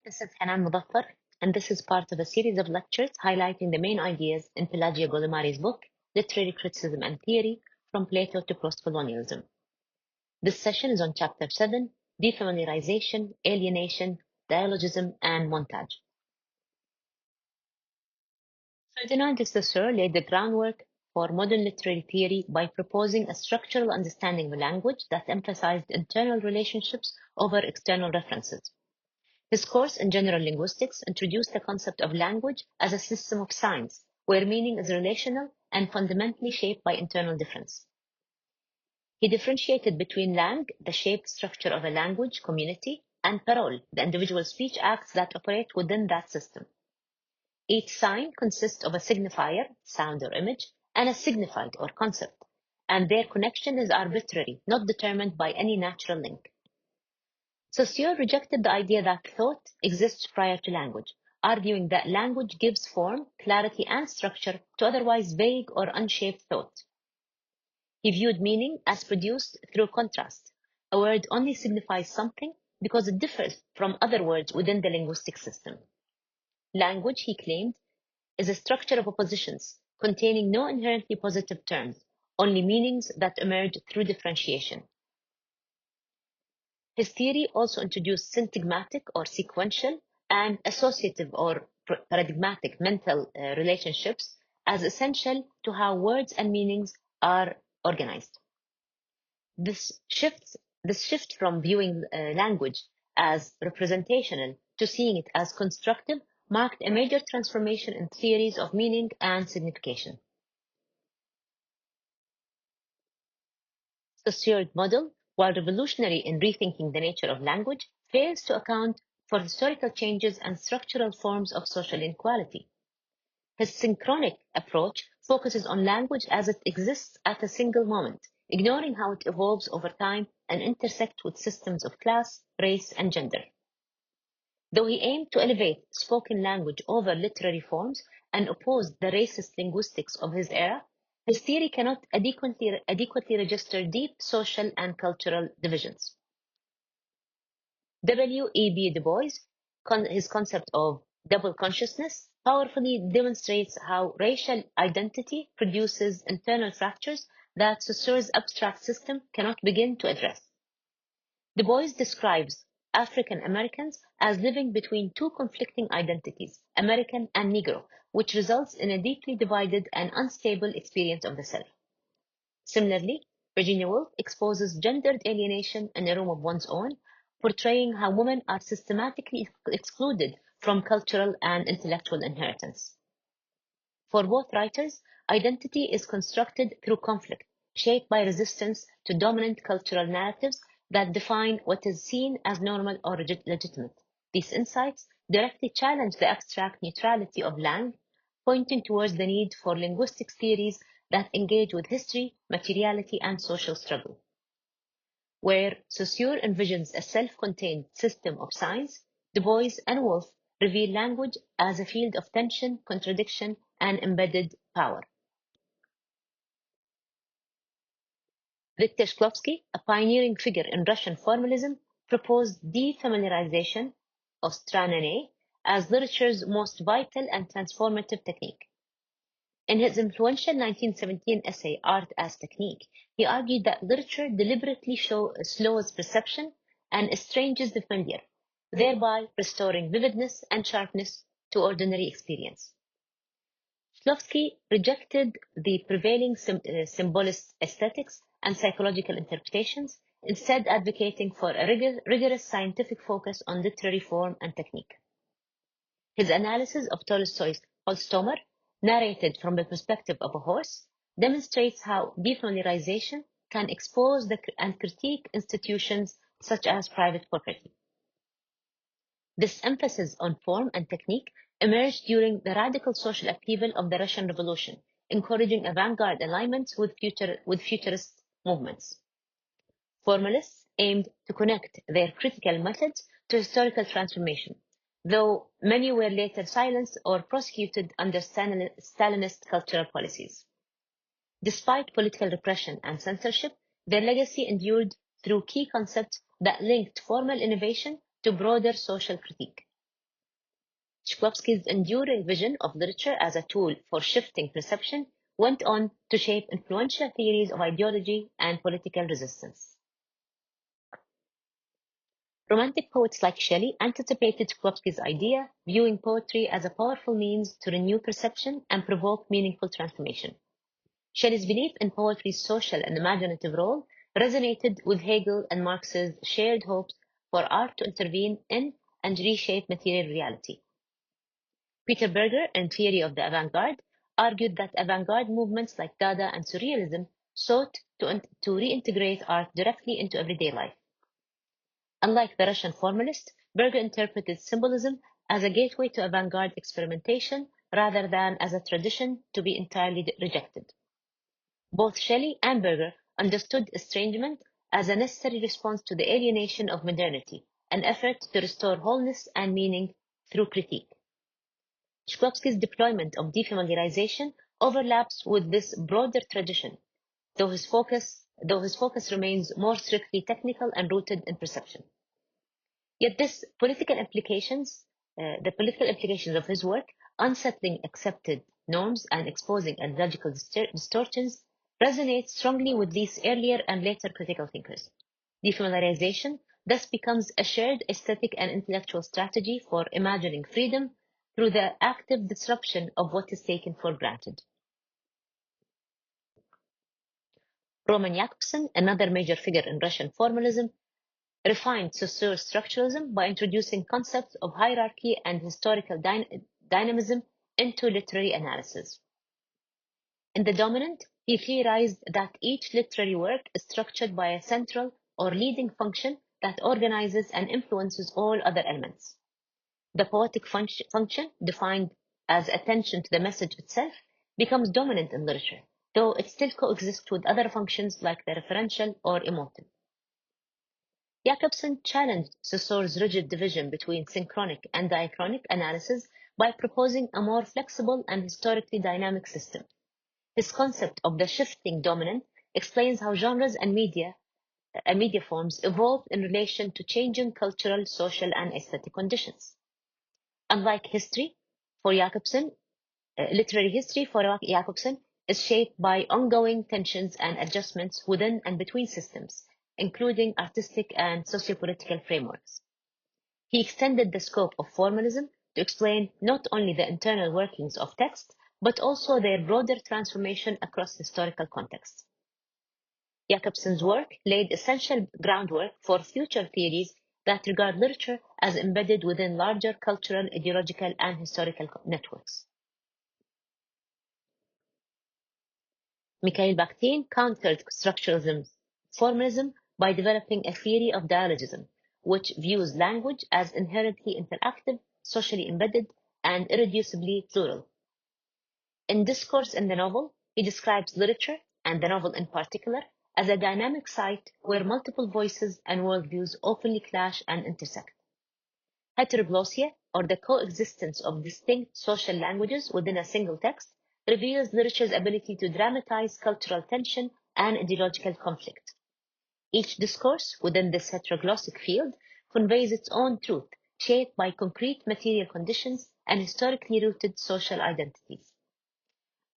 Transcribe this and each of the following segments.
This is Hanan Mudaffar, and this is part of a series of lectures highlighting the main ideas in Pelagia Goulimari's book, Literary Criticism and Theory, From Plato to Postcolonialism. This session is on Chapter 7, Defamiliarization, Alienation, Dialogism, and Montage. Ferdinand de Saussure laid the groundwork for modern literary theory by proposing a structural understanding of language that emphasized internal relationships over external references. His course in general linguistics introduced the concept of language as a system of signs, where meaning is relational and fundamentally shaped by internal difference. He differentiated between lang, the shaped structure of a language community, and parole, the individual speech acts that operate within that system. Each sign consists of a signifier, sound or image, and a signified or concept, and their connection is arbitrary, not determined by any natural link. Saussure rejected the idea that thought exists prior to language, arguing that language gives form, clarity, and structure to otherwise vague or unshaped thought. He viewed meaning as produced through contrast. A word only signifies something because it differs from other words within the linguistic system. Language, he claimed, is a structure of oppositions containing no inherently positive terms, only meanings that emerge through differentiation. His theory also introduced syntagmatic or sequential and associative or paradigmatic mental relationships as essential to how words and meanings are organized. This shift from viewing language as representational to seeing it as constructive marked a major transformation in theories of meaning and signification. Saussure's model, while revolutionary in rethinking the nature of language, fails to account for historical changes and structural forms of social inequality. His synchronic approach focuses on language as it exists at a single moment, ignoring how it evolves over time and intersects with systems of class, race, and gender. Though he aimed to elevate spoken language over literary forms and opposed the racist linguistics of his era, his theory cannot adequately register deep social and cultural divisions. W. E. B. Du Bois, his concept of double consciousness, powerfully demonstrates how racial identity produces internal fractures that Saussure's abstract system cannot begin to address. Du Bois describes African Americans as living between two conflicting identities, American and Negro, which results in a deeply divided and unstable experience of the self. Similarly, Virginia Woolf exposes gendered alienation in a room of one's own, portraying how women are systematically excluded from cultural and intellectual inheritance. For both writers, identity is constructed through conflict, shaped by resistance to dominant cultural narratives that define what is seen as normal or legitimate. These insights directly challenge the abstract neutrality of lang, pointing towards the need for linguistic theories that engage with history, materiality, and social struggle. Where Saussure envisions a self-contained system of signs, Du Bois and Woolf reveal language as a field of tension, contradiction, and embedded power. Victor Shklovsky, a pioneering figure in Russian formalism, proposed defamiliarization of stranane as literature's most vital and transformative technique. In his influential 1917 essay, Art as Technique, he argued that literature deliberately slows perception and estranges the familiar, thereby restoring vividness and sharpness to ordinary experience. Shklovsky rejected the prevailing symbolist aesthetics and psychological interpretations, instead advocating for a rigorous scientific focus on literary form and technique. His analysis of Tolstoy's Holstomer, narrated from the perspective of a horse, demonstrates how defamiliarization can expose and critique institutions such as private property. This emphasis on form and technique emerged during the radical social upheaval of the Russian Revolution, encouraging avant-garde alignments with futurist movements. Formalists aimed to connect their critical methods to historical transformation, though many were later silenced or prosecuted under Stalinist cultural policies. Despite political repression and censorship, their legacy endured through key concepts that linked formal innovation to broader social critique. Shklovsky's enduring vision of literature as a tool for shifting perception went on to shape influential theories of ideology and political resistance. Romantic poets like Shelley anticipated Shklovsky's idea, viewing poetry as a powerful means to renew perception and provoke meaningful transformation. Shelley's belief in poetry's social and imaginative role resonated with Hegel and Marx's shared hopes for art to intervene in and reshape material reality. Peter Berger, in Theory of the Avant-Garde, argued that avant-garde movements like Dada and Surrealism sought to reintegrate art directly into everyday life. Unlike the Russian formalist, Berger interpreted symbolism as a gateway to avant-garde experimentation rather than as a tradition to be entirely rejected. Both Shelley and Berger understood estrangement as a necessary response to the alienation of modernity, an effort to restore wholeness and meaning through critique. Shklovsky's deployment of defamiliarization overlaps with this broader tradition, though his focus remains more strictly technical and rooted in perception. Yet the political implications of his work, unsettling accepted norms and exposing ideological distortions, resonate strongly with these earlier and later critical thinkers. Defamiliarization thus becomes a shared aesthetic and intellectual strategy for imagining freedom through the active disruption of what is taken for granted. Roman Jakobson, another major figure in Russian formalism, refined Saussure's structuralism by introducing concepts of hierarchy and historical dynamism into literary analysis. In The Dominant, he theorized that each literary work is structured by a central or leading function that organizes and influences all other elements. The poetic function, defined as attention to the message itself, becomes dominant in literature, though it still coexists with other functions like the referential or emotive. Jakobson challenged Saussure's rigid division between synchronic and diachronic analysis by proposing a more flexible and historically dynamic system. His concept of the shifting dominant explains how genres and media forms evolved in relation to changing cultural, social, and aesthetic conditions. Unlike history, for Jakobson, literary history for Jakobson is shaped by ongoing tensions and adjustments within and between systems, including artistic and sociopolitical frameworks. He extended the scope of formalism to explain not only the internal workings of texts, but also their broader transformation across historical contexts. Jakobson's work laid essential groundwork for future theories that regard literature as embedded within larger cultural, ideological, and historical networks. Mikhail Bakhtin countered structuralism's formalism by developing a theory of dialogism, which views language as inherently interactive, socially embedded, and irreducibly plural. In Discourse in the Novel, he describes literature, and the novel in particular, as a dynamic site where multiple voices and worldviews openly clash and intersect. Heteroglossia, or the coexistence of distinct social languages within a single text, reveals literature's ability to dramatize cultural tension and ideological conflict. Each discourse within this heteroglossic field conveys its own truth, shaped by concrete material conditions and historically rooted social identities.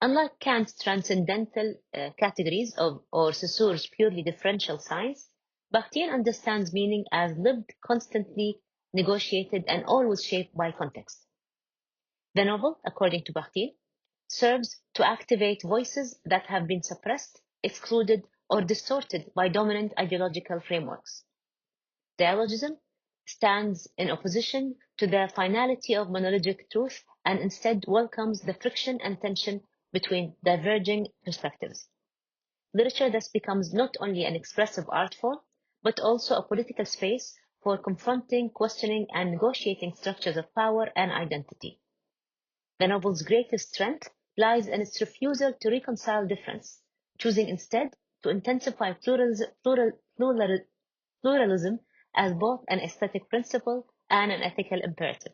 Unlike Kant's transcendental categories or Saussure's purely differential science, Bakhtin understands meaning as lived, constantly negotiated, and always shaped by context. The novel, according to Bakhtin, serves to activate voices that have been suppressed, excluded, or distorted by dominant ideological frameworks. Dialogism stands in opposition to the finality of monolithic truth and instead welcomes the friction and tension between diverging perspectives. Literature thus becomes not only an expressive art form, but also a political space for confronting, questioning, and negotiating structures of power and identity. The novel's greatest strength lies in its refusal to reconcile difference, choosing instead to intensify pluralism as both an aesthetic principle and an ethical imperative.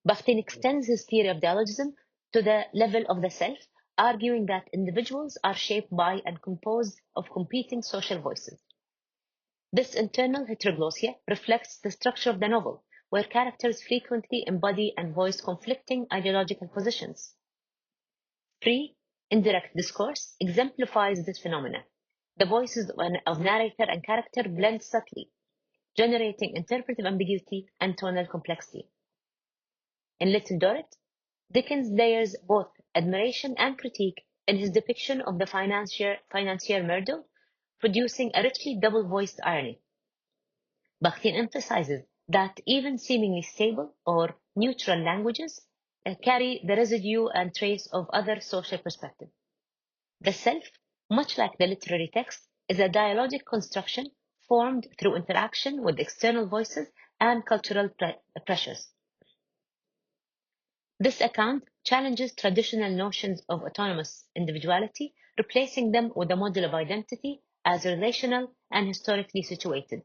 Bakhtin extends his theory of dialogism to the level of the self, arguing that individuals are shaped by and composed of competing social voices. This internal heteroglossia reflects the structure of the novel, where characters frequently embody and voice conflicting ideological positions. Free, indirect discourse exemplifies this phenomenon. The voices of narrator and character blend subtly, generating interpretive ambiguity and tonal complexity. In Little Dorrit, Dickens layers both admiration and critique in his depiction of the financier Murdo, producing a richly double-voiced irony. Bakhtin emphasizes that even seemingly stable or neutral languages carry the residue and trace of other social perspectives. The self, much like the literary text, is a dialogic construction formed through interaction with external voices and cultural pressures. This account challenges traditional notions of autonomous individuality, replacing them with a model of identity as relational and historically situated.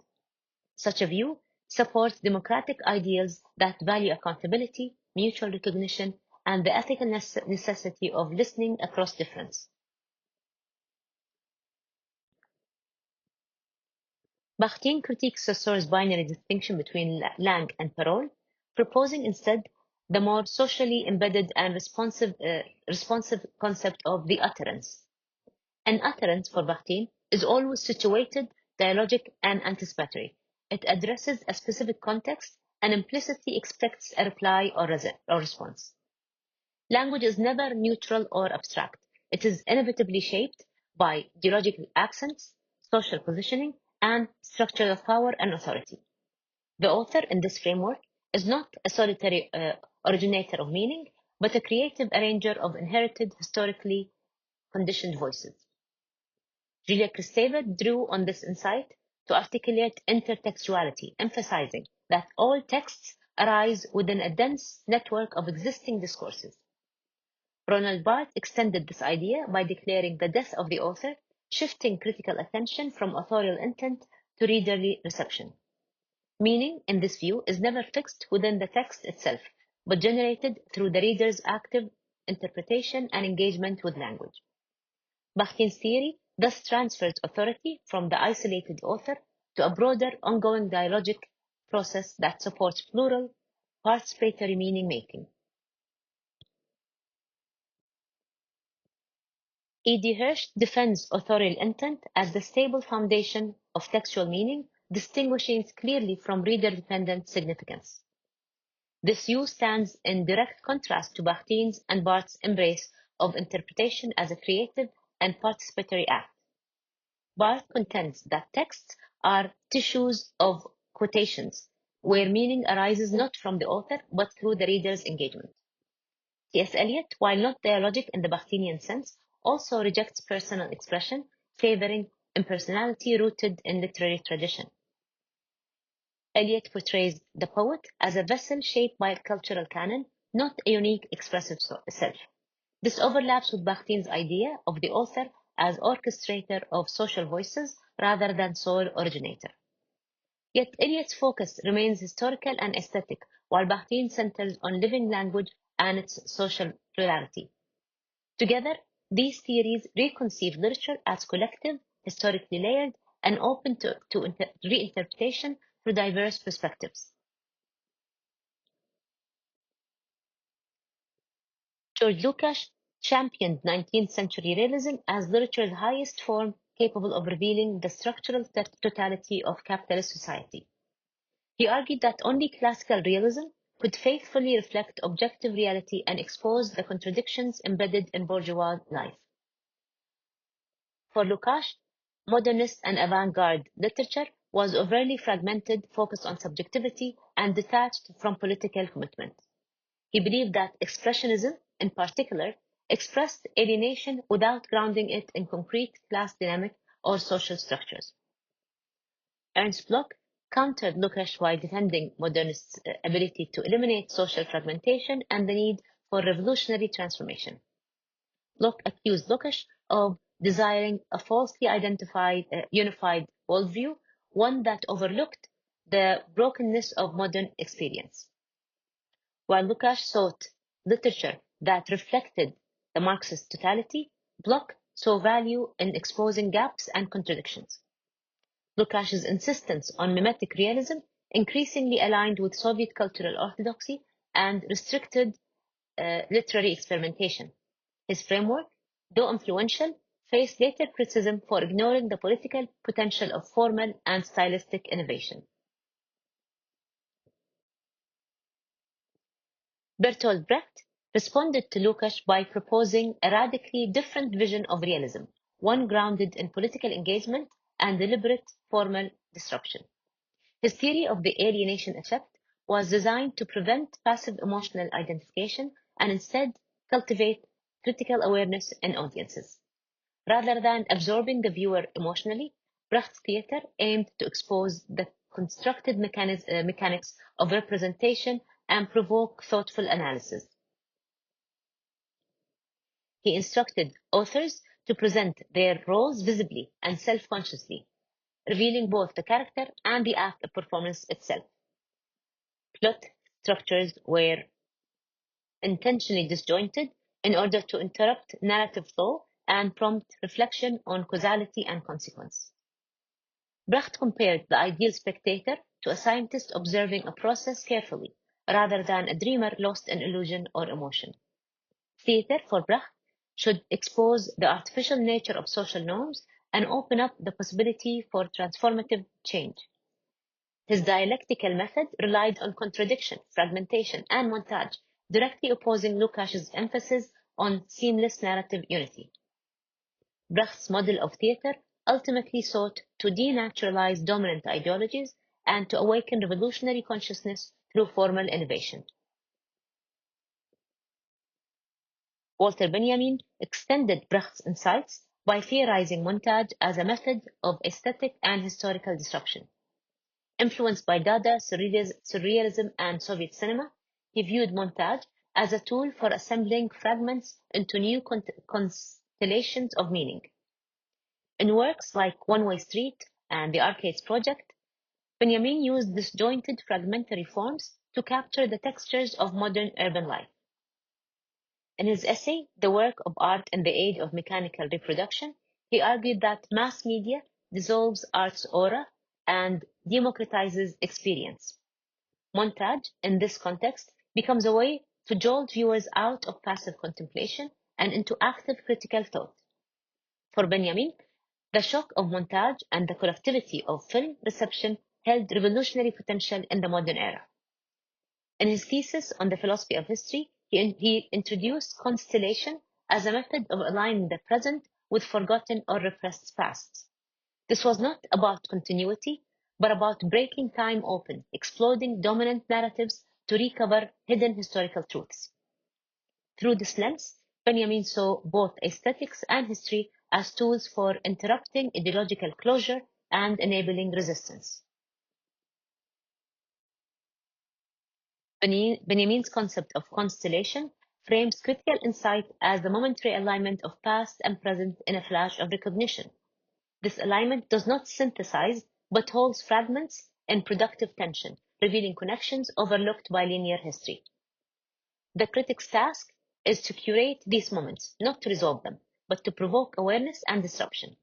Such a view supports democratic ideals that value accountability, mutual recognition, and the ethical necessity of listening across difference. Bakhtin critiques Saussure's binary distinction between langue and parole, proposing instead the more socially embedded and responsive concept of the utterance. An utterance, for Bakhtin, is always situated, dialogic, and anticipatory. It addresses a specific context and implicitly expects a reply or response. Language is never neutral or abstract. It is inevitably shaped by ideological accents, social positioning, and structures of power and authority. The author in this framework is not a solitary originator of meaning, but a creative arranger of inherited, historically conditioned voices. Julia Kristeva drew on this insight to articulate intertextuality, emphasizing that all texts arise within a dense network of existing discourses. Ronald Barthes extended this idea by declaring the death of the author, shifting critical attention from authorial intent to readerly reception. Meaning, in this view, is never fixed within the text itself, but generated through the reader's active interpretation and engagement with language. Bakhtin's theory thus transfers authority from the isolated author to a broader, ongoing dialogic process that supports plural, participatory meaning-making. E.D. Hirsch defends authorial intent as the stable foundation of textual meaning, distinguishing it clearly from reader-dependent significance. This view stands in direct contrast to Bakhtin's and Barthes' embrace of interpretation as a creative and participatory act. Barthes contends that texts are tissues of quotations, where meaning arises not from the author, but through the reader's engagement. T.S. Eliot, while not dialogic in the Bakhtinian sense, also rejects personal expression, favoring impersonality rooted in literary tradition. Eliot portrays the poet as a vessel shaped by a cultural canon, not a unique expressive self. This overlaps with Bakhtin's idea of the author as orchestrator of social voices rather than sole originator. Yet Eliot's focus remains historical and aesthetic, while Bakhtin centers on living language and its social plurality. Together, these theories reconceive literature as collective, historically layered, and open to reinterpretation through diverse perspectives. George Lukács championed 19th century realism as literature's highest form capable of revealing the structural totality of capitalist society. He argued that only classical realism could faithfully reflect objective reality and expose the contradictions embedded in bourgeois life. For Lukács, modernist and avant-garde literature was overly fragmented, focused on subjectivity, and detached from political commitment. He believed that expressionism, in particular, expressed alienation without grounding it in concrete class dynamic or social structures. Ernst Bloch countered Lukács by defending modernists' ability to eliminate social fragmentation and the need for revolutionary transformation. Bloch accused Lukács of desiring a falsely unified worldview, one that overlooked the brokenness of modern experience. While Lukács sought literature that reflected the Marxist totality, Bloch saw value in exposing gaps and contradictions. Lukács' insistence on mimetic realism increasingly aligned with Soviet cultural orthodoxy and restricted literary experimentation. His framework, though influential, faced later criticism for ignoring the political potential of formal and stylistic innovation. Bertolt Brecht responded to Lukács by proposing a radically different vision of realism, one grounded in political engagement and deliberate formal disruption. His theory of the alienation effect was designed to prevent passive emotional identification and instead cultivate critical awareness in audiences. Rather than absorbing the viewer emotionally, Brecht's theater aimed to expose the constructed mechanics of representation and provoke thoughtful analysis. He instructed authors to present their roles visibly and self-consciously, revealing both the character and the act of performance itself. Plot structures were intentionally disjointed in order to interrupt narrative flow and prompt reflection on causality and consequence. Brecht compared the ideal spectator to a scientist observing a process carefully, rather than a dreamer lost in illusion or emotion. Theater, for Brecht, should expose the artificial nature of social norms and open up the possibility for transformative change. His dialectical method relied on contradiction, fragmentation, and montage, directly opposing Lukács' emphasis on seamless narrative unity. Brecht's model of theater ultimately sought to denaturalize dominant ideologies and to awaken revolutionary consciousness through formal innovation. Walter Benjamin extended Brecht's insights by theorizing montage as a method of aesthetic and historical disruption. Influenced by Dada, Surrealism, and Soviet cinema, he viewed montage as a tool for assembling fragments into new constellations of meaning. In works like One-Way Street and The Arcades Project, Benjamin used disjointed fragmentary forms to capture the textures of modern urban life. In his essay, The Work of Art in the Age of Mechanical Reproduction, he argued that mass media dissolves art's aura and democratizes experience. Montage, in this context, becomes a way to jolt viewers out of passive contemplation and into active critical thought. For Benjamin, the shock of montage and the collectivity of film reception held revolutionary potential in the modern era. In his thesis on the philosophy of history, he introduced constellation as a method of aligning the present with forgotten or repressed pasts. This was not about continuity, but about breaking time open, exploding dominant narratives to recover hidden historical truths. Through this lens, Benjamin saw both aesthetics and history as tools for interrupting ideological closure and enabling resistance. Benjamin's concept of constellation frames critical insight as the momentary alignment of past and present in a flash of recognition. This alignment does not synthesize, but holds fragments in productive tension, revealing connections overlooked by linear history. The critic's task is to curate these moments, not to resolve them, but to provoke awareness and disruption.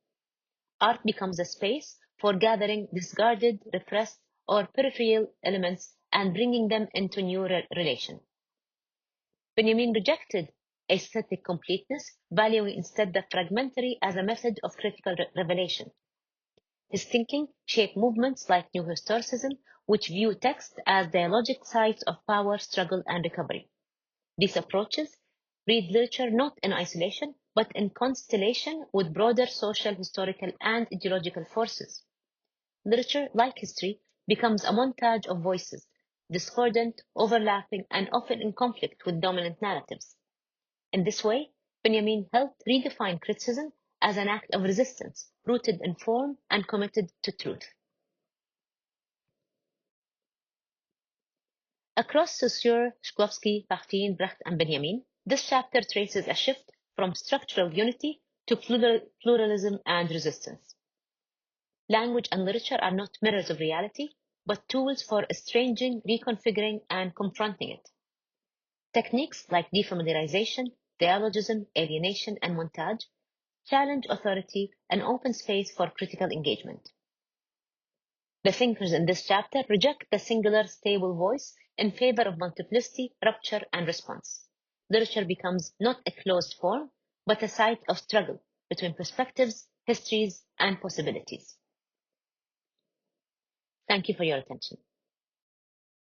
Art becomes a space for gathering discarded, repressed, or peripheral elements and bringing them into new relation. Benjamin rejected aesthetic completeness, valuing instead the fragmentary as a method of critical revelation. His thinking shaped movements like New Historicism, which view text as dialogic sites of power, struggle, and recovery. These approaches read literature not in isolation, but in constellation with broader social, historical, and ideological forces. Literature, like history, becomes a montage of voices, discordant, overlapping, and often in conflict with dominant narratives. In this way, Benjamin helped redefine criticism as an act of resistance, rooted in form and committed to truth. Across Saussure, Shklovsky, Bakhtin, Brecht, and Benjamin, this chapter traces a shift from structural unity to pluralism and resistance. Language and literature are not mirrors of reality, but tools for estranging, reconfiguring, and confronting it. Techniques like defamiliarization, dialogism, alienation, and montage challenge authority and open space for critical engagement. The thinkers in this chapter reject the singular stable voice in favor of multiplicity, rupture, and response. Literature becomes not a closed form, but a site of struggle between perspectives, histories, and possibilities. Thank you for your attention.